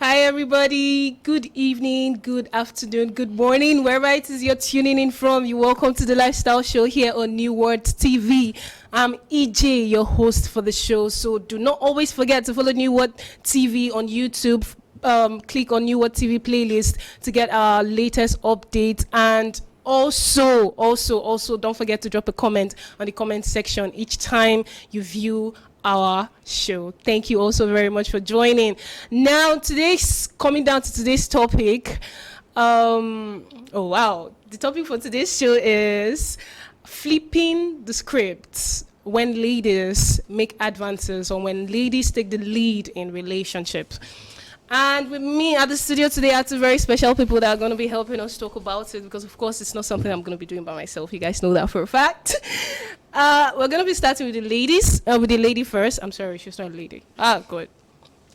Hi, everybody. Good evening, good afternoon, good morning. Wherever it is you're tuning in from, you're welcome to the Lifestyle Show here on New World TV. I'm EJ, your host for the show. So do not always forget to follow New World TV on YouTube. Click on New World TV playlist to get our latest updates. And also, don't forget to drop a comment on the comment section each time you view our show. Thank you also very much for joining. Now, coming down to today's topic. The topic for today's show is flipping the script when ladies make advances or when ladies take the lead in relationships. And with me at the studio today are two very special people that are going to be helping us talk about it, because of course it's not something I'm going to be doing by myself. You guys know that for a fact. We're going to be starting with the ladies. With the lady first. I'm sorry, she's not a lady. Good.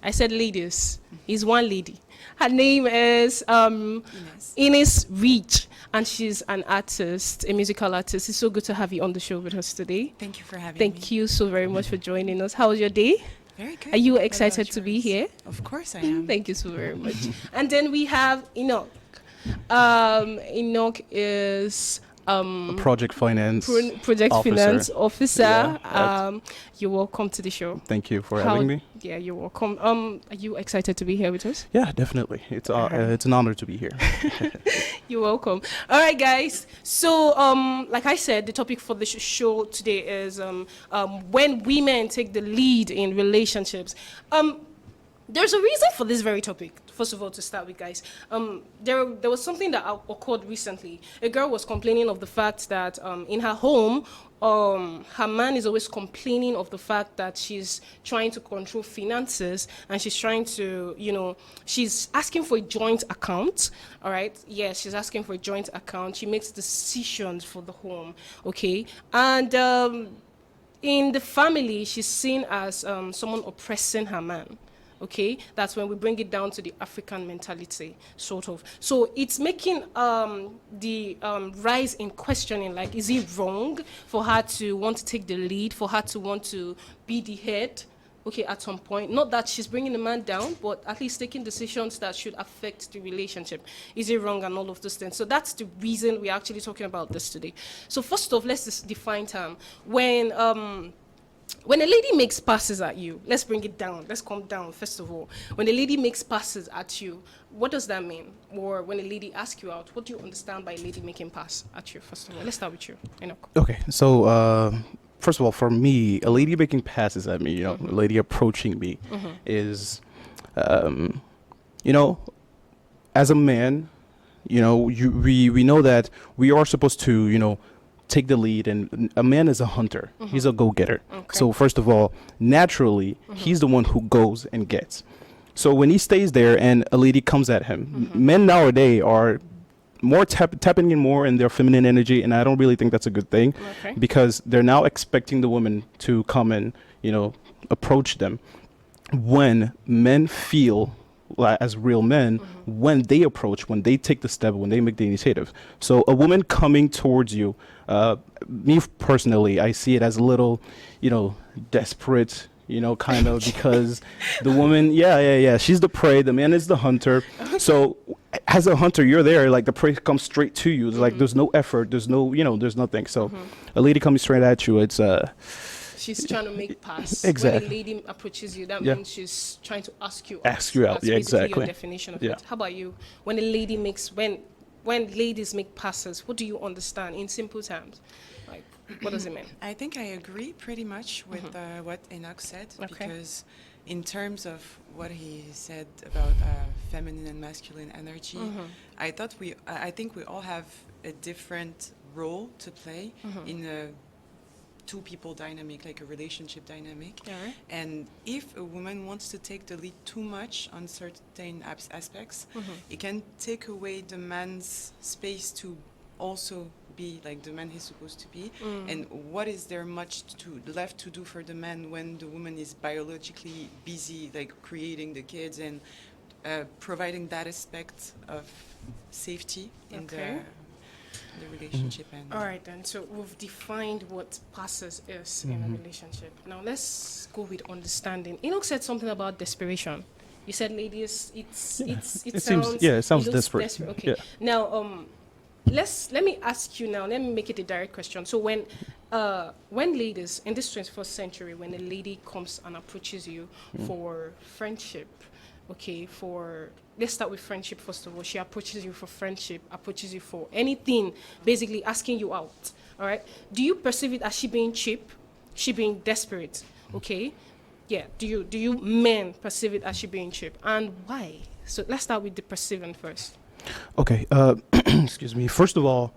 I said ladies. He's one lady. Her name is Ines Reach, and she's an artist, a musical artist. It's so good to have you on the show with us today. Thank you for having me. Thank you so very much for joining us. How was your day? Very good. Are you excited to be here? Of course I am. Thank you so very much. And then we have Enoch. Enoch is project finance officer. Yeah, you're welcome to the show. Thank you for having me. Yeah, you're welcome. Are you excited to be here with us? Yeah, definitely. It's an honor to be here. You're welcome. All right, guys. So, like I said, the topic for the show today is when women take the lead in relationships. There's a reason for this very topic. First of all, to start with, guys, there was something that occurred recently. A girl was complaining of the fact that in her home, her man is always complaining of the fact that she's trying to control finances, and she's trying to, she's asking for a joint account. All right. Yes, she's asking for a joint account. She makes decisions for the home. Okay. And in the family, she's seen as someone oppressing her man. Okay, that's when we bring it down to the African mentality, sort of. So it's making the rise in questioning, like, is it wrong for her to want to take the lead, for her to want to be the head, okay, at some point? Not that she's bringing the man down, but at least taking decisions that should affect the relationship. Is it wrong and all of those things? So that's the reason we're actually talking about this today. So first off, let's just define term. When a lady makes passes at you, let's bring it down. Let's calm down, first of all. When a lady makes passes at you, what does that mean? Or when a lady asks you out, what do you understand by a lady making pass at you, first of all? Let's start with you, Enoch. Okay, so first of all, for me, a lady making passes at me, a lady approaching me is, as a man, we know that we are supposed to, take the lead, and a man is a hunter. He's a go-getter. Okay. So first of all, naturally, he's the one who goes and gets. So when he stays there and a lady comes at him, men nowadays are more tapping in more in their feminine energy, and I don't really think that's a good thing, because they're now expecting the woman to come and, approach them. When men feel as real men, when they approach, when they take the step, when they make the initiative. So a woman coming towards you, me personally, I see it as a little, desperate, kind of, because the woman, she's the prey, the man is the hunter. So as a hunter, you're there, like the prey comes straight to you. It's like there's no effort, there's no, there's nothing. So a lady coming straight at you, it's she's trying to make pass. Exactly. When a lady approaches you, that means she's trying to ask you out. Ask you out, That's exactly. Your definition of it. How about you? When a lady makes, when ladies make passes, what do you understand in simple terms? Like, what does it mean? I think I agree pretty much with what Enoch said, because in terms of what he said about feminine and masculine energy, I think we all have a different role to play in a two people dynamic, like a relationship dynamic. And if a woman wants to take the lead too much on certain aspects, it can take away the man's space to also be like the man he's supposed to be. And what is there much left to do for the man when the woman is biologically busy, like creating the kids and providing that aspect of safety in the relationship. And all right, then. So we've defined what passes is in a relationship. Now let's go with understanding. Enoch said something about desperation. You said ladies, it It sounds sounds it looks desperate. Okay. Yeah. Now, let me ask you now. Let me make it a direct question. So when ladies in this 21st century, when a lady comes and approaches you for friendship, okay, let's start with friendship first of all. She approaches you for friendship, approaches you for anything, basically asking you out. All right. Do you perceive it as she being cheap, she being desperate? Okay. Yeah. Do you men perceive it as she being cheap, and why? So let's start with the perceiving first. Okay. Excuse me. First of all,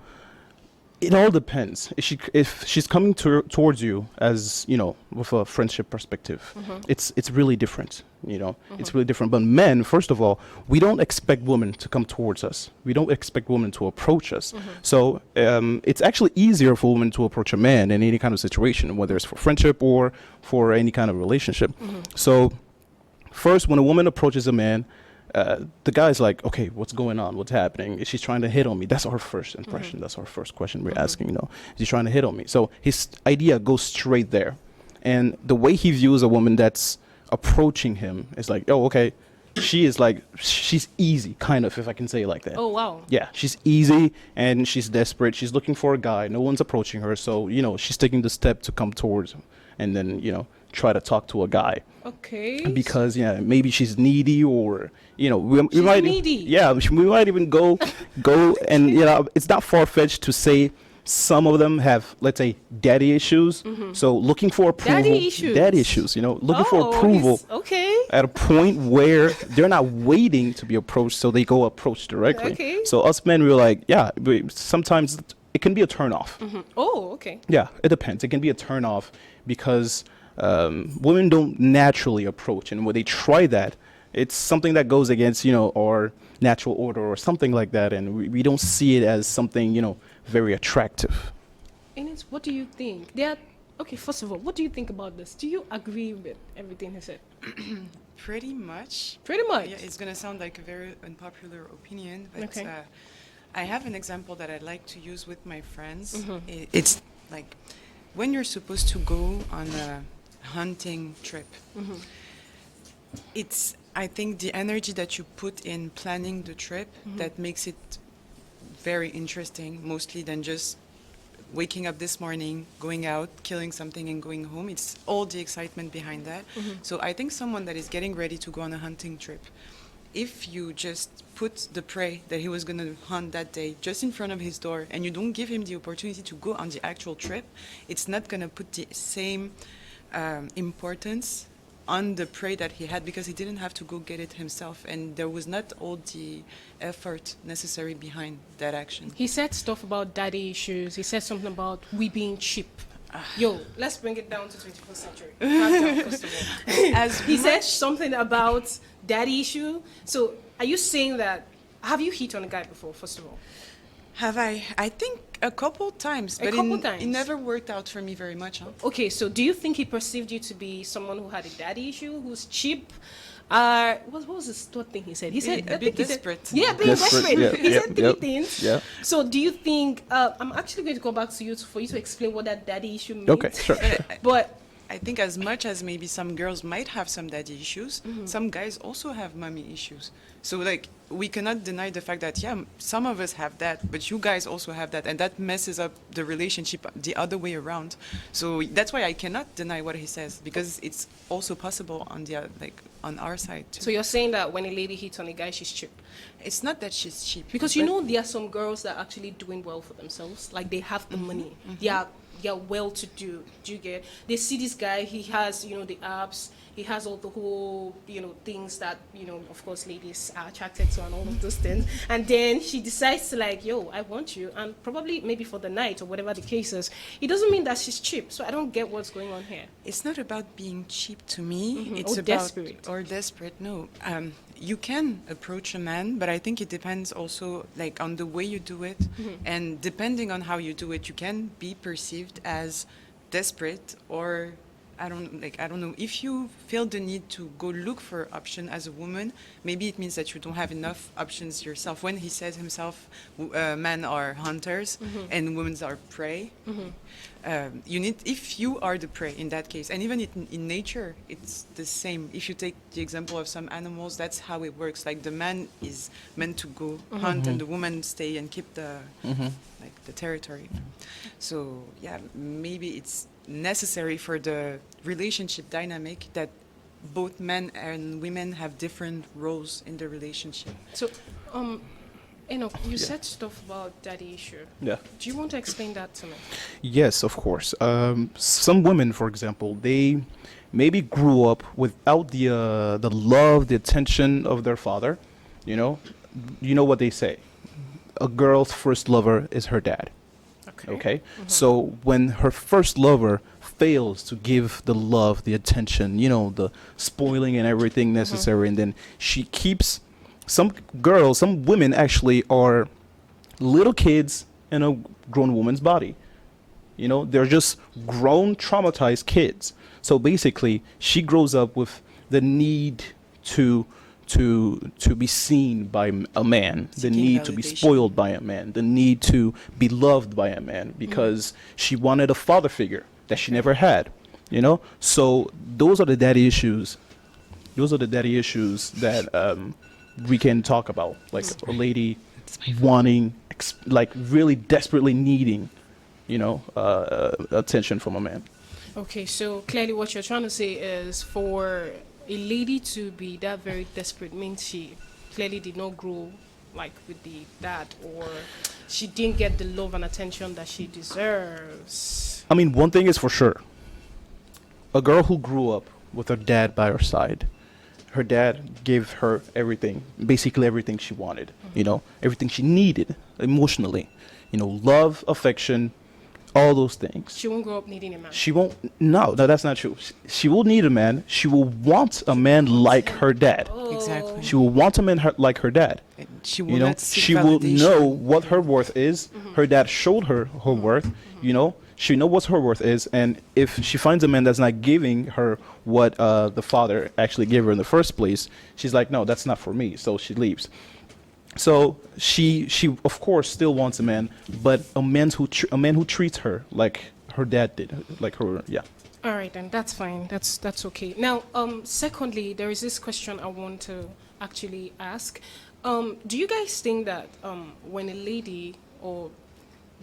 it all depends. If she's coming towards you as, with a friendship perspective, it's really different. It's really different. But men, first of all, we don't expect women to come towards us. We don't expect women to approach us. So it's actually easier for women to approach a man in any kind of situation, whether it's for friendship or for any kind of relationship. So first, when a woman approaches a man, the guy's like, okay, what's going on? What's happening? Is she trying to hit on me? That's our first impression. That's our first question we're asking, Is he trying to hit on me? So his idea goes straight there. And the way he views a woman that's approaching him is like, oh, okay, she's easy, kind of, if I can say it like that. Oh, wow. Yeah, she's easy and she's desperate. She's looking for a guy. No one's approaching her. So, she's taking the step to come towards him and then, try to talk to a guy. Okay. Because maybe she's needy, or we She's might needy. Yeah, we might even go and it's not far-fetched to say some of them have, let's say, daddy issues. So looking for approval, daddy issues, looking for approval. Okay. At a point where they're not waiting to be approached, so they go approach directly. Okay. So us men, we're like, sometimes it can be a turn off. Oh, okay. Yeah, it depends. It can be a turn off because women don't naturally approach, and when they try that, it's something that goes against our natural order or something like that, and we don't see it as something very attractive. Ines, what do you think? Okay, first of all, what do you think about this? Do you agree with everything he said? Pretty much. Pretty much. Yeah, it's gonna sound like a very unpopular opinion, but Okay. I have an example that I like to use with my friends. It's like when you're supposed to go on a hunting trip. It's, I think, the energy that you put in planning the trip that makes it very interesting, mostly than just waking up this morning, going out, killing something and going home. It's all the excitement behind that. So I think someone that is getting ready to go on a hunting trip, if you just put the prey that he was going to hunt that day just in front of his door and you don't give him the opportunity to go on the actual trip, it's not going to put the same importance on the prey that he had, because he didn't have to go get it himself, and there was not all the effort necessary behind that action. He said stuff about daddy issues. He said something about we being cheap. Yo, let's bring it down to 21st century. Calm down, first of all. He said something about daddy issue. So are you saying that, have you hit on a guy before, first of all? Have I? I think a couple times, but it never worked out for me very much. Huh? Okay, so do you think he perceived you to be someone who had a daddy issue, who's cheap? What was the third thing he said? He said a bit desperate. Yeah, being desperate. Yeah, he said three things. Yeah. So do you think, I'm actually going to go back to you for you to explain what that daddy issue means. Okay, sure. But I think as much as maybe some girls might have some daddy issues, some guys also have mommy issues. So we cannot deny the fact that, some of us have that, but you guys also have that, and that messes up the relationship the other way around. So that's why I cannot deny what he says, because it's also possible on on our side too. So you're saying that when a lady hits on a guy, she's cheap? It's not that she's cheap. Because there are some girls that are actually doing well for themselves. Like they have the money. They are well-to-do. Do you get? They see this guy. He has, the abs. He has all the whole, things that, of course, ladies are attracted to and all of those things. And then she decides to I want you. And probably maybe for the night or whatever the case is. It doesn't mean that she's cheap. So I don't get what's going on here. It's not about being cheap to me. It's Or about desperate. Or desperate. No. You can approach a man, but I think it depends also on the way you do it. And depending on how you do it, you can be perceived as desperate or I don't know. If you feel the need to go look for option as a woman, maybe it means that you don't have enough options yourself. When he says himself, men are hunters and women are prey. You need, if you are the prey in that case, and even in nature, it's the same. If you take the example of some animals, that's how it works. Like the man is meant to go hunt, and the woman stay and keep the the territory. So yeah, maybe it's necessary for the relationship dynamic that both men and women have different roles in the relationship. So, you said stuff about daddy issue. Yeah. Do you want to explain that to me? Yes, of course. Some women, for example, they maybe grew up without the love, the attention of their father. You know what they say: a girl's first lover is her dad. Okay. So when her first lover fails to give the love, the attention, the spoiling and everything necessary, and then she keeps some women actually are little kids in a grown woman's body. They're just grown, traumatized kids. So basically, she grows up with the need to be seen by a man, the need to be spoiled by a man, the need to be loved by a man, because she wanted a father figure that she never had. So those are the daddy issues. Those are the daddy issues that we can talk about, like a lady wanting, really desperately needing, attention from a man. Okay, so clearly what you're trying to say is for a lady to be that very desperate means she clearly did not grow with the dad, or she didn't get the love and attention that she deserves. I mean, one thing is for sure. A girl who grew up with her dad by her side, her dad gave her everything, basically everything she wanted, everything she needed emotionally, love, affection, all those things. She won't grow up needing a man. She won't. No, that's not true. She will need a man. She will want a man like her dad. Oh. Exactly. She will want a man like her dad. She will not seek she will validation. know what her worth is. Her dad showed her worth. She knows what her worth is, and if she finds a man that's not giving her what the father actually gave her in the first place, she's like, no, that's not for me. So she leaves. So she of course still wants a man, but a man who treats her like her dad did, like her. Yeah. All right, then that's fine. That's okay. Now, secondly, there is this question I want to actually ask. Do you guys think that when a lady or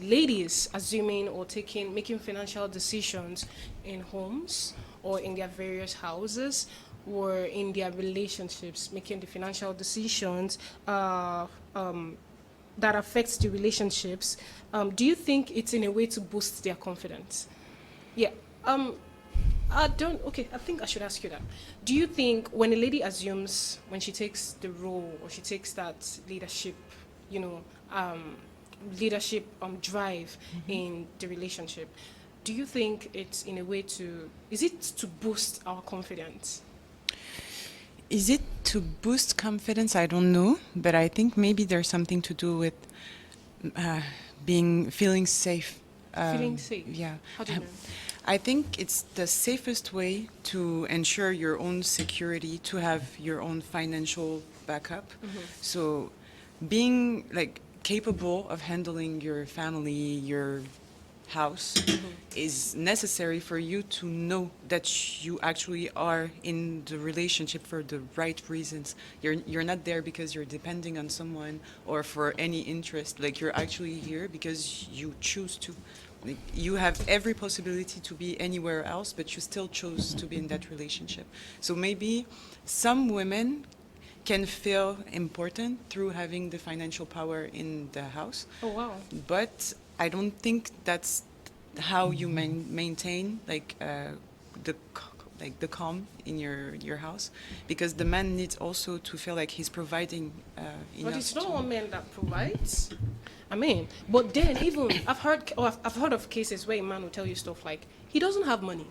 ladies assuming or making financial decisions in homes or in their various houses or in their relationships, making the financial decisions that affects the relationships, do you think it's in a way to boost their confidence? Yeah. I think I should ask you that. Do you think when a lady assumes, when she takes the role or she takes that leadership, drive in the relationship, do you think it's in a way is it to boost our confidence? Is it to boost confidence? I don't know, but I think maybe there's something to do with feeling safe. Feeling safe? Yeah. How do you know? I think it's the safest way to ensure your own security, to have your own financial backup. So being capable of handling your family, your house, is necessary for you to know that you actually are in the relationship for the right reasons. You're not there because you're depending on someone or for any interest. You're actually here because you choose to. You have every possibility to be anywhere else, but you still chose to be in that relationship. So maybe some women can feel important through having the financial power in the house. Oh, wow. But I don't think that's how you maintain the calm in your house, because the man needs also to feel like he's providing enough. But it's not all men that provides. But then even I've heard of cases where a man will tell you stuff like he doesn't have money.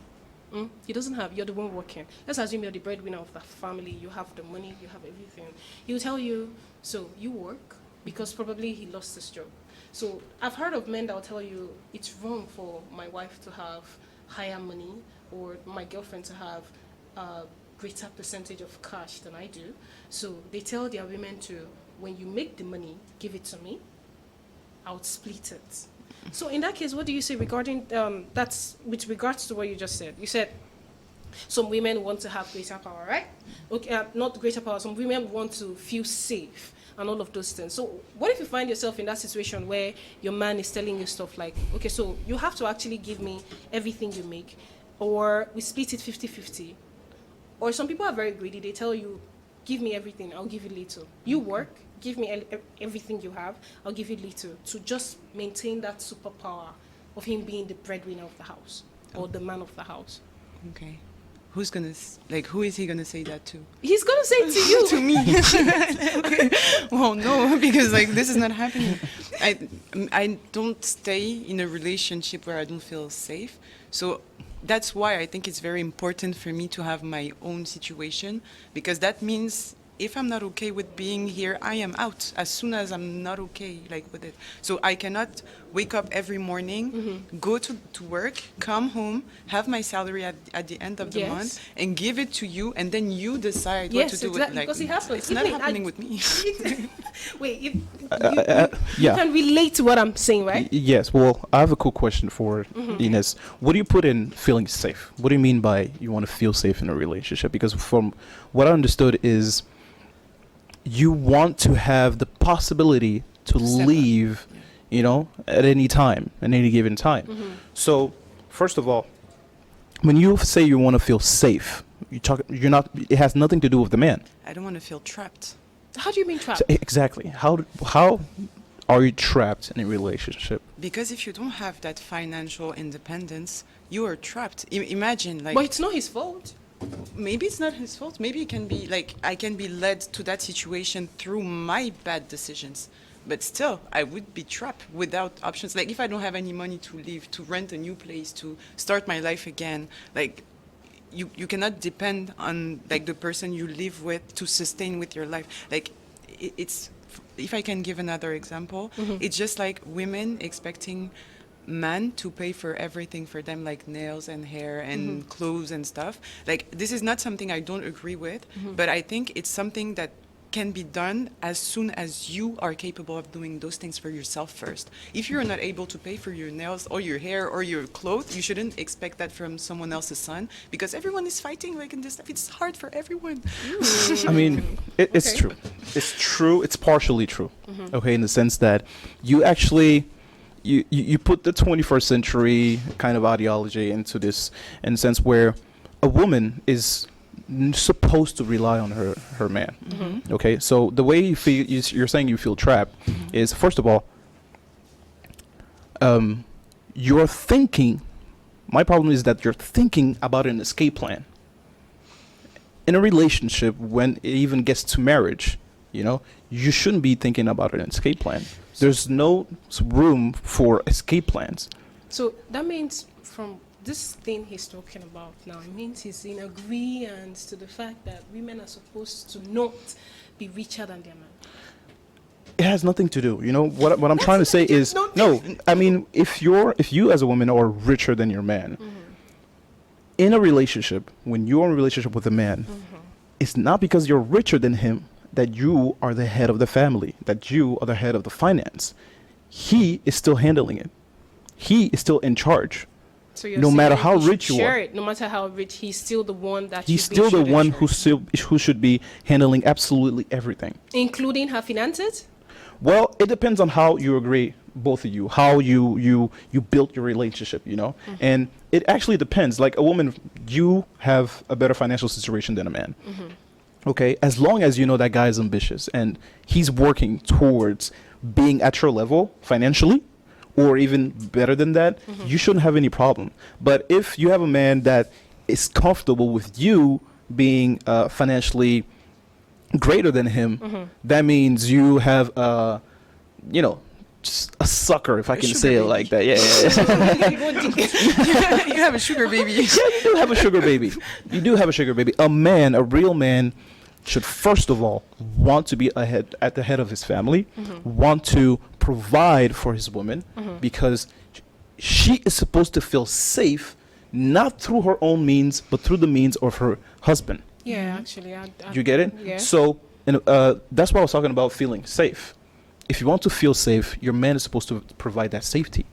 He doesn't have. You're the one working. Let's assume you're the breadwinner of the family. You have the money. You have everything. He'll tell you, so you work, because probably he lost his job. So I've heard of men that will tell you it's wrong for my wife to have higher money or my girlfriend to have a greater percentage of cash than I do. So they tell their women to, when you make the money, give it to me. I would split it. So in that case, what do you say regarding, that's with regards to what you just said? You said some women want to have greater power, right? Okay, not greater power. Some women want to feel safe and all of those things. So what if you find yourself in that situation where your man is telling you stuff like, okay, so you have to actually give me everything you make, or we split it 50-50. Or some people are very greedy. They tell you, give me everything, I'll give you little. You work, give me everything you have, I'll give you little, to just maintain that superpower of him being the breadwinner of the house, or the man of the house. Okay. Who's gonna who is he gonna say that to? He's gonna say it to you. To me. Okay. Well, no, because this is not happening. I don't stay in a relationship where I don't feel safe. So that's why I think it's very important for me to have my own situation, because that means if I'm not okay with being here, I am out as soon as I'm not okay with it. So I cannot wake up every morning, go to work, come home, have my salary at the end of the month, and give it to you, and then you decide what to do with it. Because it happens. It's not happening with me. Wait, you can relate to what I'm saying, right? Yes. Well, I have a cool question for Ines. What do you put in feeling safe? What do you mean by you want to feel safe in a relationship? Because from what I understood is, you want to have the possibility to leave, at any time, at any given time. So, first of all, when you say you want to feel safe, you're not. It has nothing to do with the man. I don't want to feel trapped. How do you mean trapped? So, exactly. How are you trapped in a relationship? Because if you don't have that financial independence, you are trapped. Imagine, But it's not his fault. Maybe it's not his fault. Maybe it can be I can be led to that situation through my bad decisions. But still, I would be trapped without options. If I don't have any money to leave, to rent a new place, to start my life again, you cannot depend on the person you live with to sustain with your life. It's, if I can give another example, it's just like women expecting man to pay for everything for them, like nails and hair and clothes and stuff. This is not something I don't agree with, but I think it's something that can be done as soon as you are capable of doing those things for yourself first. If you're not able to pay for your nails or your hair or your clothes, you shouldn't expect that from someone else's son, because everyone is fighting in this stuff. It's hard for everyone. I mean, it's true. It's true. It's partially true. Okay, in the sense that you actually you put the 21st century kind of ideology into this, in the sense where a woman is supposed to rely on her man. Okay, so the way you feel, you're saying you feel trapped, is, first of all, you're thinking, my problem is that you're thinking about an escape plan. In a relationship, when it even gets to marriage, you shouldn't be thinking about an escape plan. There's no room for escape plans. So that means, from this thing he's talking about now, it means he's in agreement to the fact that women are supposed to not be richer than their man. It has nothing to do. What I'm trying to say is, no. I mean, if you as a woman are richer than your man, in a relationship, when you're in a relationship with a man, it's not because you're richer than him that you are the head of the family, that you are the head of the finance. He is still handling it. He is still in charge. So no matter how rich you are. No matter how rich, he's still the one that he's still the one who should be handling absolutely everything, including her finances. Well, it depends on how you agree, both of you, how you built your relationship, and it actually depends. Like a woman, you have a better financial situation than a man. Okay, as long as you know that guy is ambitious and he's working towards being at your level financially, or even better than that, you shouldn't have any problem. But if you have a man that is comfortable with you being financially greater than him, that means you have, just a sucker, if I can say it like that. Yeah. You have a sugar baby. Yeah, you do have a sugar baby. You do have a sugar baby. A real man, should first of all want to be at the head of his family, want to provide for his woman, because she is supposed to feel safe not through her own means, but through the means of her husband. Yeah, actually. You get it? Yeah. So that's why I was talking about feeling safe. If you want to feel safe, your man is supposed to provide that safety,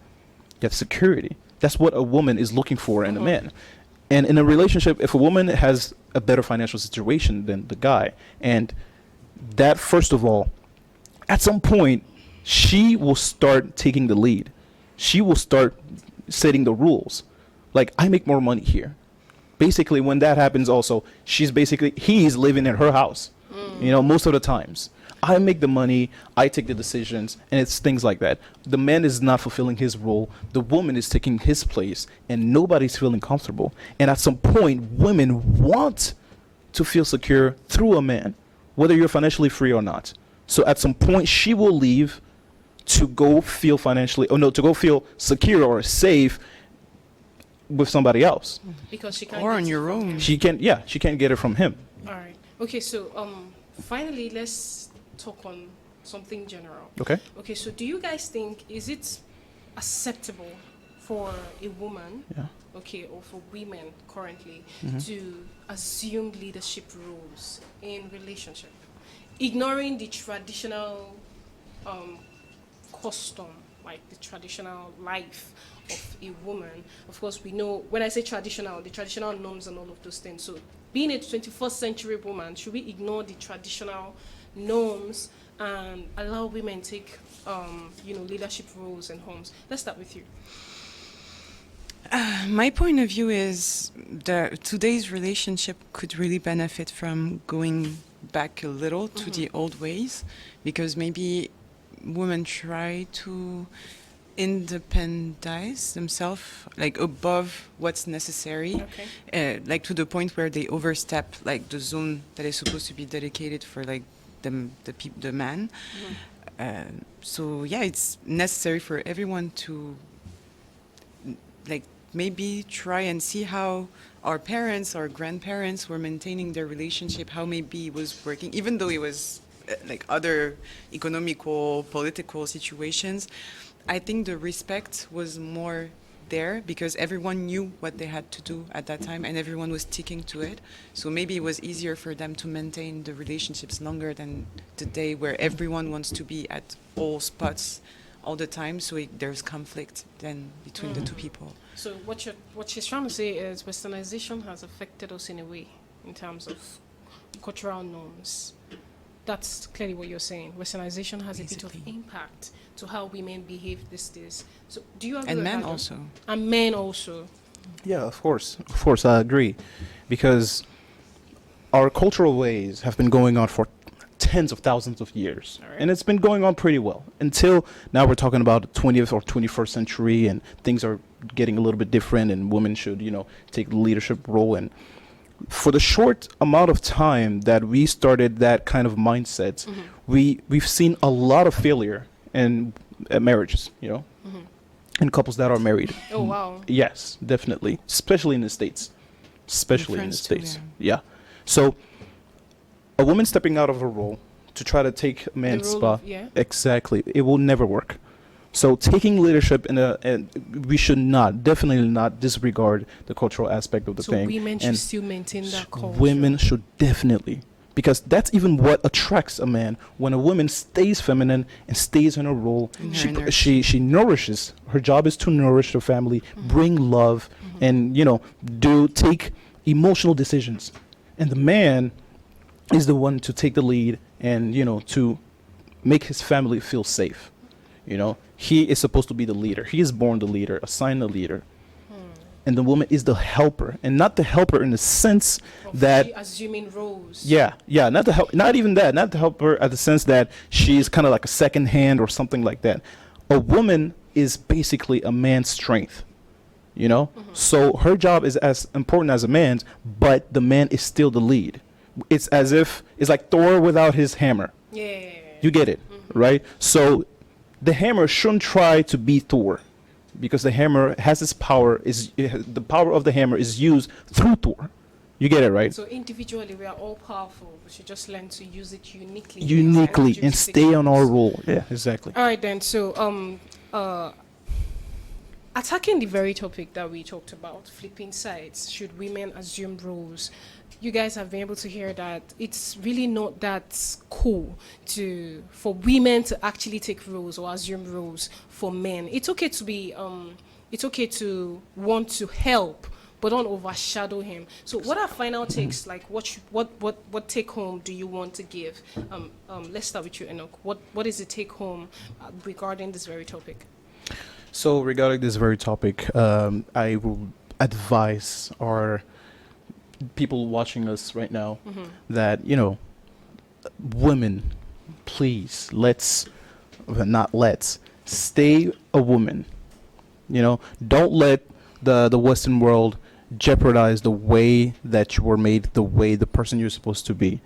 that security. That's what a woman is looking for in a man. And in a relationship, if a woman has a better financial situation than the guy, and that, first of all, at some point, she will start taking the lead. She will start setting the rules. Like, I make more money here. Basically, when that happens also, he's living in her house, most of the times. I make the money, I take the decisions, and it's things like that. The man is not fulfilling his role. The woman is taking his place, and nobody's feeling comfortable. And at some point, women want to feel secure through a man, whether you're financially free or not. So at some point, she will leave to go feel to go feel secure or safe with somebody else. Because she can't. Or on your own. She can't get it from him. All right. Okay. So finally, let's talk on something general. Okay. Okay. So do you guys think is it acceptable for a woman, or for women currently, to assume leadership roles in relationship, ignoring the traditional custom, like the traditional life of a woman? Of course, we know when I say traditional, the traditional norms and all of those things. So being a 21st century woman, should we ignore the traditional norms and allow women take leadership roles in homes? Let's start with you. My point of view is that today's relationship could really benefit from going back a little to the old ways, because maybe women try to independize themselves, like above what's necessary, like to the point where they overstep like the zone that is supposed to be dedicated for like the man. So yeah, it's necessary for everyone to like maybe try and see how our parents, our grandparents were maintaining their relationship, how maybe it was working, even though it was like other economical, political situations. I think the respect was more there because everyone knew what they had to do at that time and everyone was sticking to it. So maybe it was easier for them to maintain the relationships longer than today, where everyone wants to be at all spots all the time, so there's conflict then between the two people. So what she's trying to say is westernization has affected us in a way in terms of cultural norms. That's clearly what you're saying. Westernization has basically a bit of impact to how women behave these days. So do you agree? And men also. And men also. Yeah, of course, I agree, because our cultural ways have been going on for tens of thousands of years, and it's been going on pretty well until now. We're talking about the 20th or 21st century, and things are getting a little bit different, and women should, take the leadership role. And for the short amount of time that we started that kind of mindset, we've seen a lot of failure in marriages, and couples that are married. Oh wow! Yes, definitely, especially in the States. Yeah. So a woman stepping out of her role to try to take a man's spot, exactly, it will never work. So taking leadership and we should definitely not disregard the cultural aspect of the thing. So women should still maintain that culture. Women should definitely, because that's even what attracts a man. When a woman stays feminine and stays in her role, she nourishes. Her job is to nourish the family, bring love, and take emotional decisions. And the man is the one to take the lead and to make his family feel safe. He is supposed to be the leader. He is born the leader, assigned the leader. And the woman is the helper, and not the helper in the sense of that assuming roles. Not the help, not even that, not the helper at the sense that she's kind of like a second hand or something like that. A woman is basically a man's strength. So her job is as important as a man's, but the man is still the lead. It's as if it's like Thor without his hammer. You get it, right? So the hammer shouldn't try to be Thor, because the hammer has its power. The power of the hammer is used through Thor. You get it, right? So individually, we are all powerful. We should just learn to use it uniquely. And stay on our role. Yeah, exactly. All right then. So attacking the very topic that we talked about, flipping sides, should women assume roles? You guys have been able to hear that it's really not that cool for women to actually take roles or assume roles for men. It's okay to be, it's okay to want to help, but don't overshadow him. So what are final takes? Like what take home do you want to give? Let's start with you, Enoch. What is the take home regarding this very topic? So regarding this very topic, I will advise our people watching us right now that, women, please, stay a woman. Don't let the Western world jeopardize the way that you were made, the way the person you're supposed to be.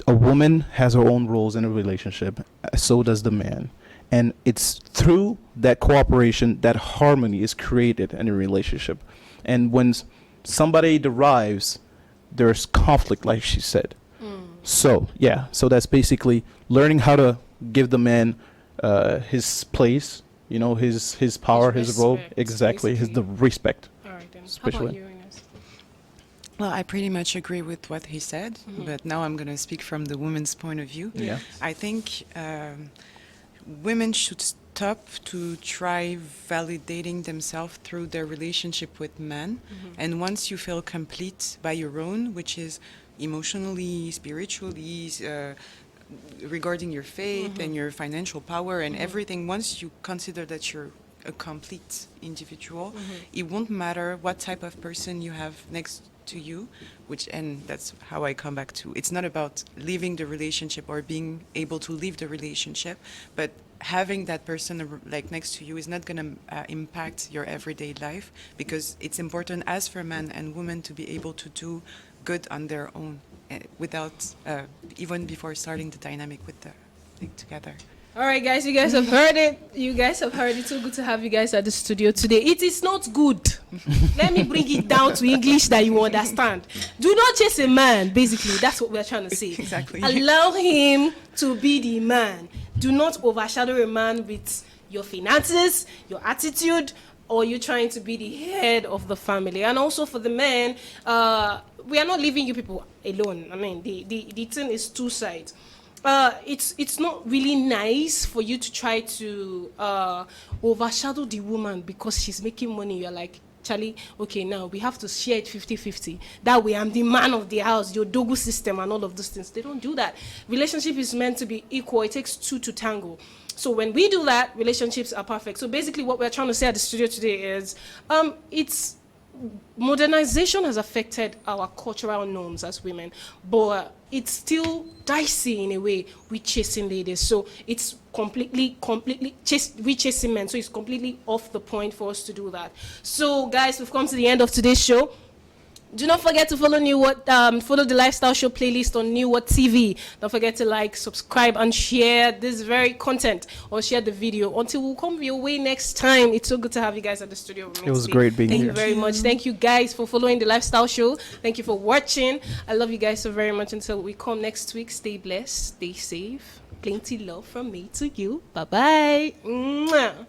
A woman has her own roles in a relationship, so does the man. And it's through that cooperation that harmony is created in a relationship. And when somebody derives, there's conflict, like she said. So that's basically learning how to give the man his place, his power, his role. Exactly, the respect. All right, then. Especially. How about you, Ines? Well, I pretty much agree with what he said, but now I'm going to speak from the woman's point of view. Yeah. I think women should stop to try validating themselves through their relationship with men. And once you feel complete by your own, which is emotionally, spiritually, regarding your faith and your financial power and everything, once you consider that you're a complete individual, it won't matter what type of person you have next to you, and that's how I come back to, it's not about leaving the relationship or being able to leave the relationship, but having that person like next to you is not going to impact your everyday life, because it's important as for men and women to be able to do good on their own without even before starting the dynamic with the thing together. All right, guys, you guys have heard it. It's so good to have you guys at the studio today. It is not good. Let me bring it down to English that you understand. Do not chase a man, basically. That's what we're trying to say. Exactly. Allow him to be the man. Do not overshadow a man with your finances, your attitude, or you trying to be the head of the family. And also for the men, we are not leaving you people alone. I mean, the thing is two sides. It's not really nice for you to try to overshadow the woman because she's making money. You're like, Charlie, okay, now we have to share it 50-50. That way I'm the man of the house, your Togo system and all of those things. They don't do that. Relationship is meant to be equal. It takes two to tango. So when we do that, relationships are perfect. So basically what we're trying to say at the studio today is modernization has affected our cultural norms as women, but it's still dicey in a way with chasing ladies. So it's completely chasing men. So it's completely off the point for us to do that. So guys, we've come to the end of today's show. Do not forget to follow follow the Lifestyle Show playlist on New What TV. Don't forget to like, subscribe, and share this very content, or share the video. Until we'll come your way next time. It's so good to have you guys at the studio with me. It was great being here. Thank you very much. Thank you guys for following the Lifestyle Show. Thank you for watching. I love you guys so very much. Until we come next week, stay blessed, stay safe. Plenty love from me to you. Bye-bye. Mwah.